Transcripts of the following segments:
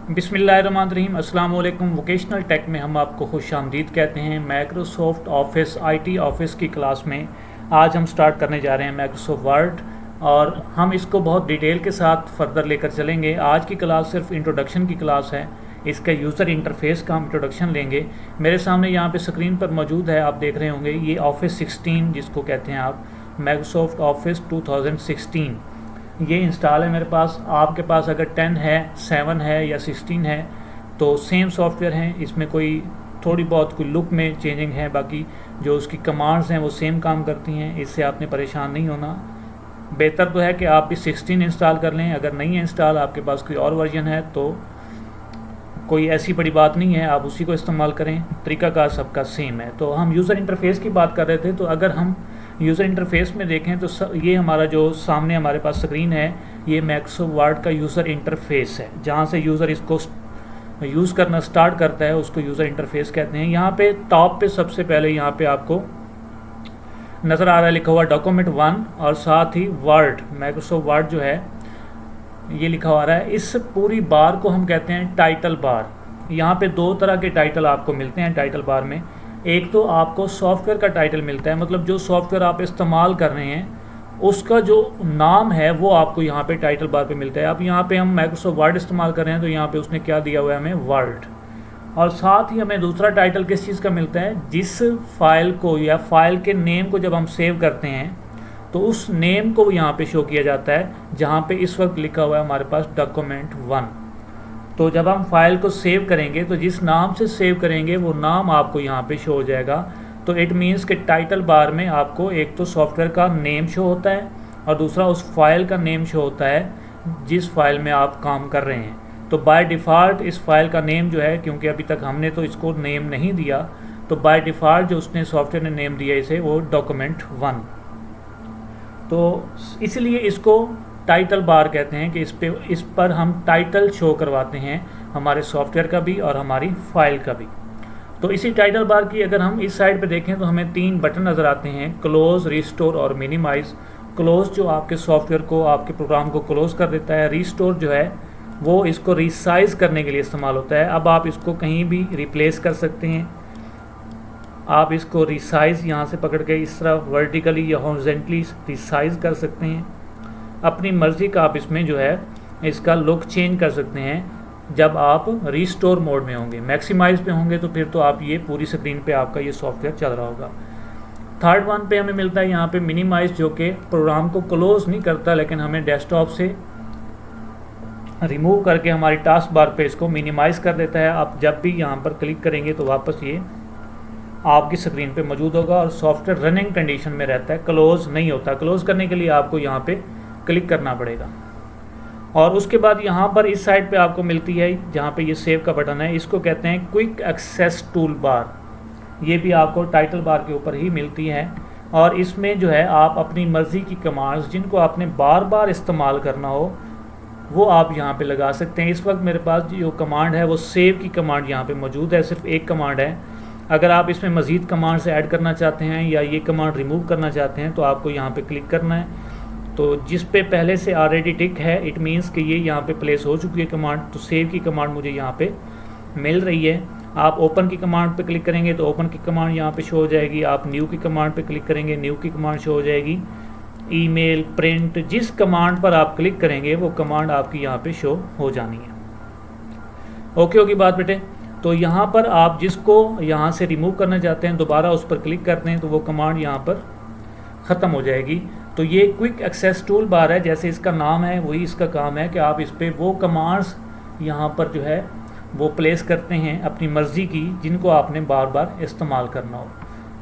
बिस्मिल्लाहिर्रहमानिर्रहीम। अस्सलाम वालेकुम। वोकेशनल टेक में हम आपको खुशामदीद कहते हैं। माइक्रोसॉफ्ट ऑफिस आईटी ऑफिस की क्लास में आज हम स्टार्ट करने जा रहे हैं माइक्रोसॉफ्ट वर्ड, और हम इसको बहुत डिटेल के साथ फर्दर लेकर चलेंगे। आज की क्लास सिर्फ इंट्रोडक्शन की क्लास है। इसका यूज़र इंटरफेस का हम इंट्रोडक्शन लेंगे। मेरे सामने यहाँ पे स्क्रीन पर मौजूद है, आप देख रहे होंगे, ये ऑफिस 16 जिसको कहते हैं आप, माइक्रोसॉफ्ट ऑफिस 2016 ये इंस्टॉल है मेरे पास। आपके पास अगर 10 है, 7 है या 16 है तो सेम सॉफ्टवेयर हैं। इसमें कोई थोड़ी बहुत कोई लुक में चेंजिंग है, बाकी जो उसकी कमांड्स हैं वो सेम काम करती हैं। इससे आपने परेशान नहीं होना। बेहतर तो है कि आप भी 16 इंस्टॉल कर लें। अगर नहीं है इंस्टॉल, आपके पास कोई और वर्जन है तो कोई ऐसी बड़ी बात नहीं है, आप उसी को इस्तेमाल करें। तरीक़ाकार सबका सेम है। तो हम यूज़र इंटरफेस की बात कर रहे थे। तो अगर हम यूज़र इंटरफेस में देखें तो ये हमारा जो सामने हमारे पास स्क्रीन है, ये माइक्रोसॉफ्ट वर्ड का यूज़र इंटरफेस है। जहाँ से यूज़र इसको यूज़ करना स्टार्ट करता है उसको यूज़र इंटरफेस कहते हैं। यहाँ पे टॉप पे सबसे पहले यहाँ पे आपको नज़र आ रहा है लिखा हुआ डॉक्यूमेंट 1, और साथ ही वर्ड, माइक्रोसॉफ्ट वर्ड जो है ये लिखा हुआ रहा है। इस पूरी बार को हम कहते हैं टाइटल बार। यहाँ पे दो तरह के टाइटल आपको मिलते हैं टाइटल बार में। एक तो आपको सॉफ्टवेयर का टाइटल मिलता है, मतलब जो सॉफ्टवेयर आप इस्तेमाल कर रहे हैं उसका जो नाम है वो आपको यहाँ पे टाइटल बार पे मिलता है। अब यहाँ पे हम माइक्रोसॉफ्ट वर्ड इस्तेमाल कर रहे हैं तो यहाँ पे उसने क्या दिया हुआ है हमें, वर्ड। और साथ ही हमें दूसरा टाइटल किस चीज़ का मिलता है, जिस फाइल को या फाइल के नेम को जब हम सेव करते हैं तो उस नेम को यहाँ पे शो किया जाता है, जहाँ पे इस वक्त लिखा हुआ है हमारे पास डॉक्यूमेंट 1। तो जब हम फाइल को सेव करेंगे तो जिस नाम से सेव करेंगे वो नाम आपको यहाँ पे शो हो जाएगा। तो इट मीन्स कि टाइटल बार में आपको एक तो सॉफ्टवेयर का नेम शो होता है और दूसरा उस फाइल का नेम शो होता है जिस फाइल में आप काम कर रहे हैं। तो बाय डिफ़ॉल्ट इस फाइल का नेम जो है, क्योंकि अभी तक हमने तो इसको नेम नहीं दिया, तो बाय डिफ़ॉल्ट जो उसने सॉफ्टवेयर ने नेम दिया इसे, वो डॉक्यूमेंट 1। तो इसलिए इसको टाइटल बार कहते हैं कि इस पर हम टाइटल शो करवाते हैं, हमारे सॉफ्टवेयर का भी और हमारी फाइल का भी। तो इसी टाइटल बार की अगर हम इस साइड पे देखें तो हमें 3 बटन नज़र आते हैं, क्लोज, रिस्टोर और मिनिमाइज़। क्लोज जो आपके सॉफ्टवेयर को, आपके प्रोग्राम को क्लोज कर देता है। रिस्टोर जो है वो इसको रिसाइज करने के लिए इस्तेमाल होता है। अब आप इसको कहीं भी रिप्लेस कर सकते हैं। आप इसको रिसाइज यहाँ से पकड़ के इस तरह वर्टिकली या हॉरिजॉन्टली रिसाइज कर सकते हैं। अपनी मर्ज़ी का आप इसमें जो है इसका लुक चेंज कर सकते हैं जब आप रिस्टोर मोड में होंगे। मैक्सिमाइज पे होंगे तो फिर तो आप ये पूरी स्क्रीन पे आपका ये सॉफ्टवेयर चल रहा होगा। थर्ड वन पे हमें मिलता है यहाँ पे मिनिमाइज, जो कि प्रोग्राम को क्लोज नहीं करता लेकिन हमें डेस्कटॉप से रिमूव करके हमारी टास्क बार पे इसको मिनिमाइज़ कर देता है। आप जब भी यहाँ पर क्लिक करेंगे तो वापस ये आपकी स्क्रीन पे मौजूद होगा और सॉफ्टवेयर रनिंग कंडीशन में रहता है, क्लोज नहीं होता। क्लोज करने के लिए आपको यहाँ पे क्लिक करना पड़ेगा। और उसके बाद यहाँ पर इस साइड पे आपको मिलती है, जहाँ पे ये सेव का बटन है, इसको कहते हैं क्विक एक्सेस टूल बार। ये भी आपको टाइटल बार के ऊपर ही मिलती है। और इसमें जो है आप अपनी मर्ज़ी की कमांड्स जिनको आपने बार बार इस्तेमाल करना हो वो आप यहाँ पे लगा सकते हैं। इस वक्त मेरे पास जो कमांड है वो सेव की कमांड यहाँ पे मौजूद है, सिर्फ एक कमांड है। अगर आप इसमें मज़ीद कमांड से ऐड करना चाहते हैं या ये कमांड रिमूव करना चाहते हैं तो आपको यहाँ पे क्लिक करना है। तो जिस पे पहले से ऑलरेडी टिक है, इट मीन्स कि ये यहाँ पे प्लेस हो चुकी है कमांड। तो सेव की कमांड मुझे यहाँ पे मिल रही है। आप ओपन की कमांड पे क्लिक करेंगे तो ओपन की कमांड यहाँ पे शो हो जाएगी। आप न्यू की कमांड पे क्लिक करेंगे, न्यू की कमांड शो हो जाएगी। ईमेल, प्रिंट, जिस कमांड पर आप क्लिक करेंगे वो कमांड आपकी यहाँ पे शो हो जानी है। ओके होगी बात बेटे। तो यहाँ पर आप जिसको यहाँ से रिमूव करना चाहते हैं दोबारा उस पर क्लिक करते हैं तो वो कमांड यहाँ पर ख़त्म हो जाएगी। तो ये क्विक एक्सेस टूल बार है, जैसे इसका नाम है वही इसका काम है कि आप इस पर वो कमांड्स यहाँ पर जो है वो प्लेस करते हैं अपनी मर्ज़ी की, जिनको आपने बार बार इस्तेमाल करना हो।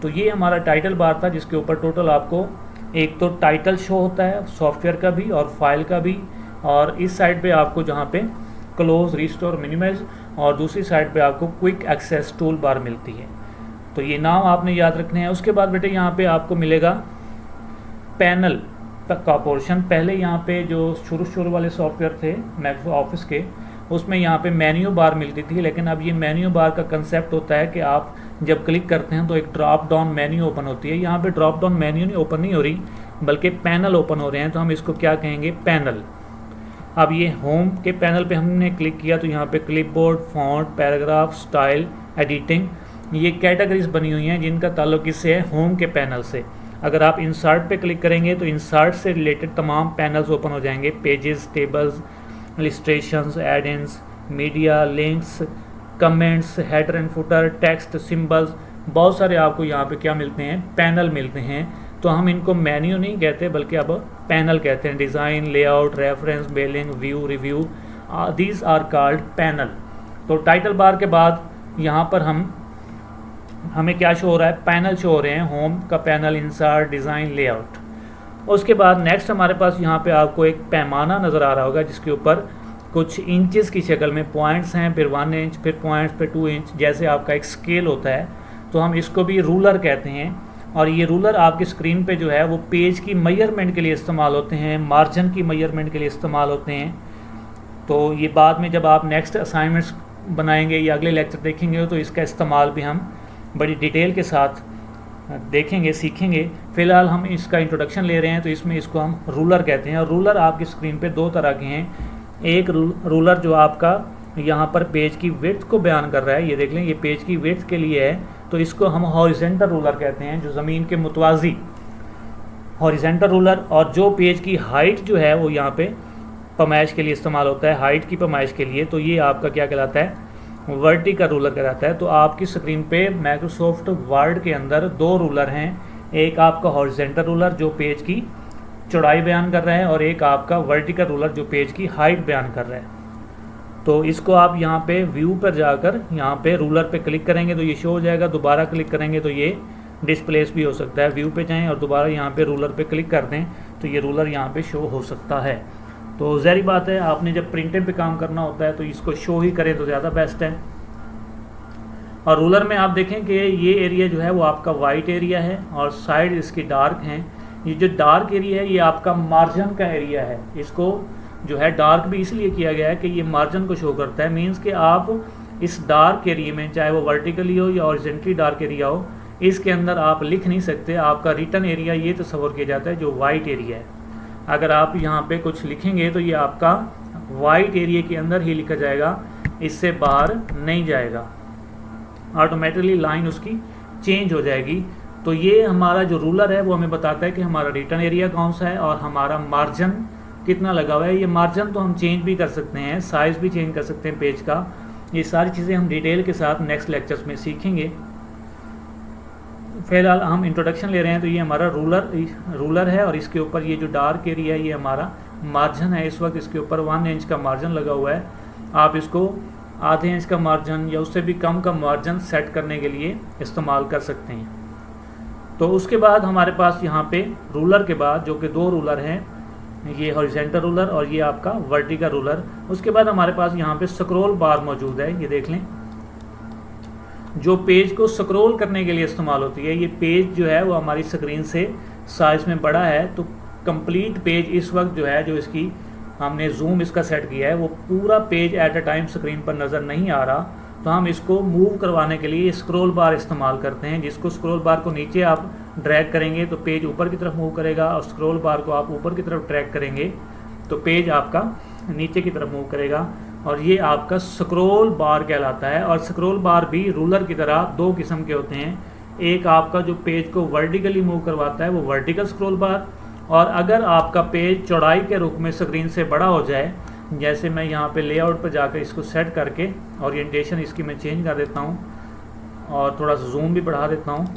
तो ये हमारा टाइटल बार था जिसके ऊपर टोटल आपको एक तो टाइटल शो होता है सॉफ्टवेयर का भी और फाइल का भी, और इस साइड पे आपको जहाँ पे क्लोज, रिस्टोर, मिनिमाइज, और दूसरी साइड पे आपको क्विक एक्सेस टूल बार मिलती है। तो ये नाम आपने याद रखने हैं। उसके बाद बेटे यहाँ पे आपको मिलेगा पैनल तक का पोर्शन। पहले यहाँ पे जो शुरू वाले सॉफ्टवेयर थे माइक्रोसॉफ्ट ऑफिस के, उसमें यहाँ पे मेन्यू बार मिलती थी, लेकिन अब ये मेन्यू बार का कंसेप्ट होता है कि आप जब क्लिक करते हैं तो एक ड्रॉप डाउन मेन्यू ओपन होती है। यहाँ पे ड्रॉप डाउन मेन्यू नहीं ओपन नहीं हो रही बल्कि पैनल ओपन हो रहे हैं। तो हम इसको क्या कहेंगे, पैनल। अब ये होम के पैनल पे हमने क्लिक किया तो यहाँ पे clipboard, font, paragraph, style, editing, ये कैटेगरीज बनी हुई हैं जिनका ताल्लुक किससे है, होम के पैनल से। अगर आप इंसर्ट पे क्लिक करेंगे तो इंसर्ट से रिलेटेड तमाम पैनल्स ओपन हो जाएंगे, pages, tables, illustrations, add-ins, media, links, comments, header and footer, text, symbols, बहुत सारे आपको यहाँ पे क्या मिलते हैं, पैनल मिलते हैं। तो हम इनको मेन्यू नहीं कहते बल्कि अब पैनल कहते हैं। Design, layout, reference, mailing, view, review, these are called panel. तो टाइटल बार के बाद यहाँ पर हमें क्या शो हो रहा है, पैनल शो हो रहे हैं, होम का पैनल, इंसर्ट, डिज़ाइन, लेआउट। उसके बाद नेक्स्ट हमारे पास यहाँ पे आपको एक पैमाना नज़र आ रहा होगा जिसके ऊपर कुछ इंचेस की शक्ल में पॉइंट्स हैं, फिर 1 इंच, फिर पॉइंट्स, फिर 2 इंच, जैसे आपका एक स्केल होता है। तो हम इसको भी रूलर कहते हैं। और ये रूलर आपकी स्क्रीन पे जो है वो पेज की मेजरमेंट के लिए इस्तेमाल होते हैं, मार्जिन की मेजरमेंट के लिए इस्तेमाल होते हैं। तो ये बाद में जब आप नेक्स्ट असाइनमेंट्स बनाएंगे या अगले लेक्चर देखेंगे तो इसका इस्तेमाल भी हम बड़ी डिटेल के साथ देखेंगे, सीखेंगे। फ़िलहाल हम इसका इंट्रोडक्शन ले रहे हैं तो इसमें इसको हम रूलर कहते हैं। और रूलर आपकी स्क्रीन पे दो तरह के हैं। एक रूलर जो आपका यहाँ पर पेज की विड्थ को बयान कर रहा है, ये देख लें, ये पेज की विड्थ के लिए है, तो इसको हम हॉरिजेंटल रूलर कहते हैं, जो ज़मीन के मुतवाज़ी हॉरिजेंटल रूलर। और जो पेज की हाइट जो है वो यहाँ पे पैमाइश के लिए इस्तेमाल होता है, हाइट की पैमाइश के लिए, तो ये आपका क्या कहलाता है, वर्टिकल रूलर कहलाता है। तो आपकी स्क्रीन पे माइक्रोसॉफ्ट वर्ड के अंदर दो रूलर हैं, एक आपका हॉरिजेंटल रूलर जो पेज की चौड़ाई बयान कर रहा है और एक आपका वर्टिकल रूलर जो पेज की हाइट बयान कर रहा है। तो इसको आप यहाँ पे व्यू पर जाकर यहाँ पे रूलर पे क्लिक करेंगे तो ये शो हो जाएगा, दोबारा क्लिक करेंगे तो ये डिस्प्लेस भी हो सकता है। व्यू पे जाएं और दोबारा यहाँ पे रूलर पे क्लिक कर दें तो ये रूलर यहाँ पे शो हो सकता है। तो ज़ाहिर बात है आपने जब प्रिंटिंग पे काम करना होता है तो इसको शो ही करें तो ज़्यादा बेस्ट है। और रूलर में आप देखें कि ये एरिया जो है वो आपका वाइट एरिया है और साइड इसकी डार्क हैं। ये जो डार्क एरिया है ये आपका मार्जिन का एरिया है। इसको जो है डार्क भी इसलिए किया गया है कि ये मार्जिन को शो करता है। मींस कि आप इस डार्क एरिया में, चाहे वो वर्टिकली हो या हॉरिजॉन्टली डार्क एरिया हो, इसके अंदर आप लिख नहीं सकते। आपका रिटन एरिया ये तस्वर किया जाता है जो वाइट एरिया है। अगर आप यहाँ पे कुछ लिखेंगे तो ये आपका वाइट एरिया के अंदर ही लिखा जाएगा, इससे बाहर नहीं जाएगा, ऑटोमेटिकली लाइन उसकी चेंज हो जाएगी। तो ये हमारा जो रूलर है वो हमें बताता है कि हमारा रिटन एरिया कौन सा है और हमारा मार्जिन कितना लगा हुआ है। ये मार्जिन तो हम चेंज भी कर सकते हैं, साइज़ भी चेंज कर सकते हैं पेज का। ये सारी चीज़ें हम डिटेल के साथ नेक्स्ट लेक्चर्स में सीखेंगे। फ़िलहाल हम इंट्रोडक्शन ले रहे हैं। तो ये हमारा रूलर है और इसके ऊपर ये जो डार्क एरिया है ये हमारा मार्जिन है। इस वक्त इसके ऊपर 1 इंच का मार्जिन लगा हुआ है। आप इसको आधे इंच का मार्जिन या उससे भी कम का मार्जिन सेट करने के लिए इस्तेमाल कर सकते हैं। तो उसके बाद हमारे पास यहाँ पे रूलर के बाद जो कि दो रूलर हैं, ये हॉरिजॉन्टल रूलर और ये आपका वर्टिकल रूलर। उसके बाद हमारे पास यहाँ पे स्क्रॉल बार मौजूद है, ये देख लें, जो पेज को स्क्रॉल करने के लिए इस्तेमाल होती है। ये पेज जो है वो हमारी स्क्रीन से साइज़ में बड़ा है तो कंप्लीट पेज इस वक्त जो है, जो इसकी हमने जूम इसका सेट किया है, वो पूरा page at a time screen पर नज़र नहीं आ रहा। तो हम इसको मूव करवाने के लिए स्क्रॉल बार इस्तेमाल करते हैं, जिसको स्क्रॉल बार को नीचे आप ड्रैग करेंगे तो पेज ऊपर की तरफ मूव करेगा और स्क्रॉल बार को आप ऊपर की तरफ ड्रैग करेंगे तो पेज आपका नीचे की तरफ मूव करेगा। और ये आपका स्क्रॉल बार कहलाता है। और स्क्रॉल बार भी रूलर की तरह दो किस्म के होते हैं। एक आपका जो पेज को वर्टिकली मूव करवाता है वो वर्टिकल स्क्रॉल बार, और अगर आपका पेज चौड़ाई के रूप में स्क्रीन से बड़ा हो जाए, जैसे मैं यहाँ पे लेआउट पर जाकर इसको सेट करके ओरिएंटेशन इसकी मैं चेंज कर देता हूँ और थोड़ा सा जूम भी बढ़ा देता हूँ,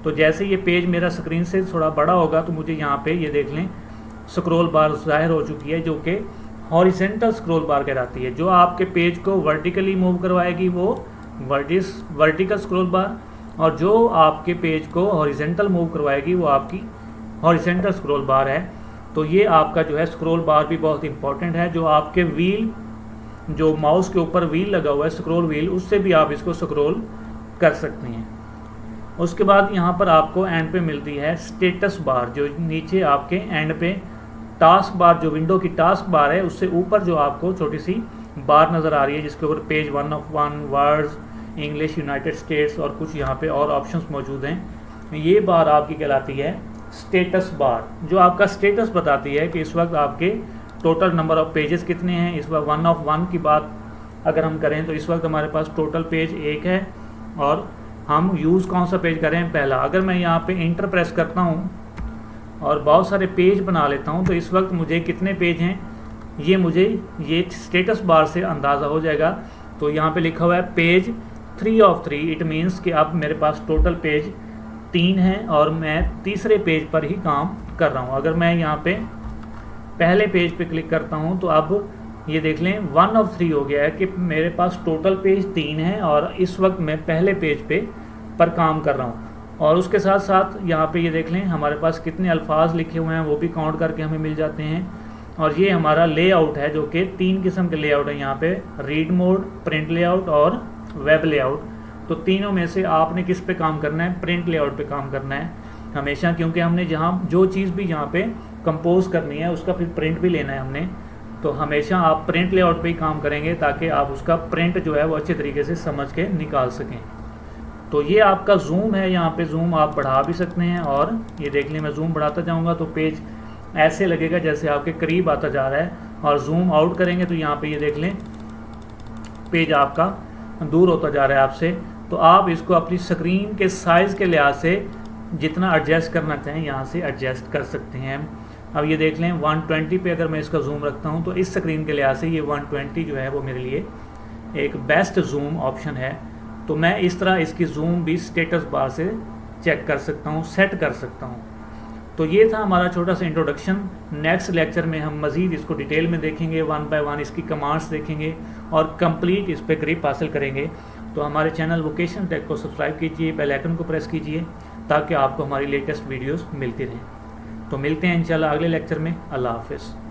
तो जैसे ये पेज मेरा स्क्रीन से थोड़ा बड़ा होगा तो मुझे यहाँ पे ये देख लें स्क्रॉल बार ज़ाहिर हो चुकी है, जो कि हॉरिजॉन्टल स्क्रॉल बार कहलाती है। जो आपके पेज को वर्टिकली मूव करवाएगी वो वर्टिकल स्क्रॉल बार, और जो आपके पेज को हॉरिजॉन्टल मूव करवाएगी वो आपकी हॉरिजॉन्टल स्क्रॉल बार है। तो ये आपका जो है स्क्रॉल बार भी बहुत इंपॉर्टेंट है। जो आपके व्हील, जो माउस के ऊपर व्हील लगा हुआ है स्क्रॉल व्हील, उससे भी आप इसको स्क्रॉल कर सकते हैं। उसके बाद यहाँ पर आपको एंड पे मिलती है स्टेटस बार, जो नीचे आपके एंड पे टास्क बार, जो विंडो की टास्क बार है उससे ऊपर जो आपको छोटी सी बार नज़र आ रही है जिसके ऊपर page 1 of 1, words, English, United states और कुछ यहाँ पे और ऑप्शंस मौजूद हैं। ये बार आपकी कहलाती है स्टेटस बार, जो आपका स्टेटस बताती है कि इस वक्त आपके टोटल नंबर ऑफ़ पेजेस कितने हैं। इस वक्त 1 of 1 की बात अगर हम करें तो इस वक्त हमारे पास टोटल पेज 1 है और हम यूज़ कौन सा पेज करें, पहला। अगर मैं यहाँ पे इंटर प्रेस करता हूँ और बहुत सारे पेज बना लेता हूँ तो इस वक्त मुझे कितने पेज हैं ये मुझे ये स्टेटस बार से अंदाज़ा हो जाएगा। तो यहाँ पे लिखा हुआ है पेज 3 of 3, इट मीन्स कि अब मेरे पास टोटल पेज 3 हैं और मैं तीसरे पेज पर ही काम कर रहा हूँ। अगर मैं यहाँ पे पहले पेज पे क्लिक करता हूँ तो अब ये देख लें 1 of 3 हो गया है कि मेरे पास टोटल पेज 3 है और इस वक्त मैं पहले पेज पर काम कर रहा हूँ। और उसके साथ साथ यहाँ पे ये देख लें हमारे पास कितने अल्फाज लिखे हुए हैं वो भी काउंट करके हमें मिल जाते हैं। और ये हमारा लेआउट है जो कि 3 किस्म के लेआउट है यहाँ पे, रीड मोड, प्रिंट लेआउट और वेब लेआउट। तो तीनों में से आपने किस पे काम करना है, प्रिंट लेआउट पे काम करना है हमेशा, क्योंकि हमने जहाँ जो चीज़ भी यहाँ पे कंपोज करनी है उसका फिर प्रिंट भी लेना है हमने। तो हमेशा आप प्रिंट लेआउट पे ही काम करेंगे ताकि आप उसका प्रिंट जो है वो अच्छे तरीके से समझ के निकाल सकें। तो ये आपका जूम है, यहाँ पे जूम आप बढ़ा भी सकते हैं और ये देख लें मैं जूम बढ़ाता जाऊँगा तो पेज ऐसे लगेगा जैसे आपके करीब आता जा रहा है। और जूम आउट करेंगे तो यहाँ पे ये देख लें पेज आपका दूर होता जा रहा है आपसे। तो आप इसको अपनी स्क्रीन के साइज़ के लिहाज से जितना एडजस्ट करना चाहें यहाँ से एडजस्ट कर सकते हैं। अब ये देख लें 120 पे अगर मैं इसका जूम रखता हूँ तो इस स्क्रीन के लिहाज से ये 120 जो है वो मेरे लिए एक बेस्ट जूम ऑप्शन है। तो मैं इस तरह इसकी जूम भी स्टेटस बार से चेक कर सकता हूँ, सेट कर सकता हूँ। तो ये था हमारा छोटा सा इंट्रोडक्शन। नेक्स्ट लेक्चर में हम मज़ीद इसको डिटेल में देखेंगे, 1 by 1 इसकी कमांड्स देखेंगे और कंप्लीट इस पर ग्रिप हासिल करेंगे। तो हमारे चैनल वोकेशनल टेक को सब्सक्राइब कीजिए, बेल आइकन को प्रेस कीजिए ताकि आपको हमारी लेटेस्ट वीडियोस मिलती रहें। तो मिलते हैं इंशाल्लाह अगले लेक्चर में। अल्लाह हाफ़िज़।